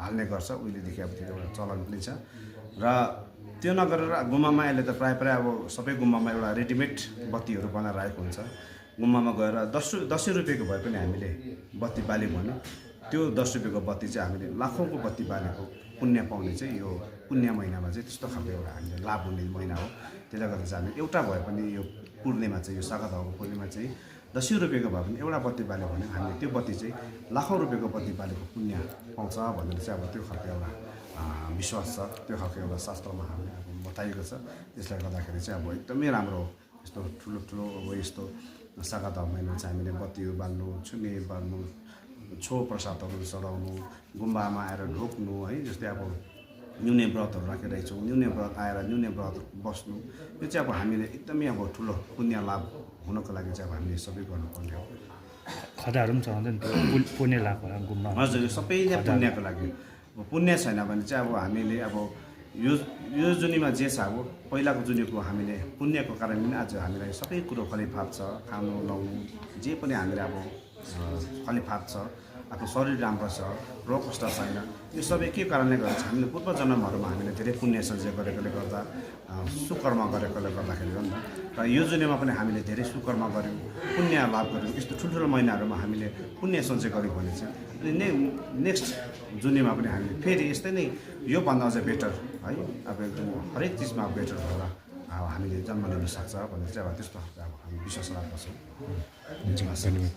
हाल्ने गर्छ। उहिलेदेखि अब त्यो एउटा चलन पनि छ र त्यो नगरेर गुम्बामा अहिले त प्रायः अब सबै गुम्बामा एउटा रेडिमेड बत्तीहरू बनाएर राखेको हुन्छ। गुम्बामा गएर 10 रुपियाँको भए पनि हामीले बत्ती बाल्यौँ भने त्यो 10 रुपियाँको बत्ती चाहिँ हामीले लाखौँको बत्ती बालेको पुण्य पाउने चाहिँ यो पुण्य महिनामा चाहिँ त्यस्तो खालको एउटा हामीले लाभ हुने महिना हो। त्यसले गर्दा चाहिँ हामी एउटा भए पनि यो पूर्णिमा चाहिँ यो सागादावाको पूर्णिमा चाहिँ 10 रुपियाँको भए पनि एउटा बत्ती बाल्यो भने हामीले त्यो बत्ती चाहिँ लाखौँ रुपियाँको बत्ती बालेको पुण्य पाउँछ भनेर चाहिँ अब त्यो खालको एउटा विश्वास छ। त्यो खालको एउटा शास्त्रमा हामीले अब बताइएको छ। त्यसले गर्दाखेरि चाहिँ अब एकदमै राम्रो हो। यस्तो ठुलो अब यस्तो सागादावा महिनामा चाहिँ हामीले बत्तीहरू बाल्नु, छुमे बाल्नु, छो प्रसादहरू चढाउनु, गुम्बामा आएर ढोक्नु है। जस्तै अब न्युने व्रतहरू राखिरहेको छौँ, न्युने व्रत आएर न्युने व्रत बस्नु, यो चाहिँ अब हामीले एकदमै अब ठुलो पुण्य लाभ हुनको लागि चाहिँ अब हामीले सबै गर्नुपर्ने हो। खदाहरू पनि चढाउँछ नि त्यो पुण्य लाभ होला गुम्बा। हजुर, यो सबै नै पुण्यको लागि। अब पुण्य छैन भने चाहिँ अब हामीले अब यो जुनीमा जे छ अब पहिलाको जुनीको हामीले पुण्यको कारण पनि आज हामीलाई सबै कुरो फलिफाप छ। खानु लाउनु जे पनि हामीले अब फलिफाप छ। आफ्नो शरीर राम्रो छ, रोग कष्ट छैन। यो सबै के कारणले गर्दा चाहिँ हामीले पूर्व जन्महरूमा हामीले धेरै पुण्य सञ्चय गरेकोले गर्दा, सुकर्म गरेकोले गर्दाखेरि हो नि त। र यो जुनीमा पनि हामीले धेरै सुकर्म गऱ्यौँ, पुण्य लाभ गऱ्यौँ। यस्तो ठुल्ठुलो महिनाहरूमा हामीले पुण्य सञ्चय गऱ्यौँ भने चाहिँ अनि नेक्स्ट जुनीमा पनि हामीले फेरि यस्तै नै योभन्दा अझ बेटर है, अब एकदम हरेक चिजमा बेटर भएर अब हामीले जन्म लिन सक्छ भनेर चाहिँ अब त्यस्तो अब हामी विश्वास राख्दछौँ। हुन्छ, धन्यवाद।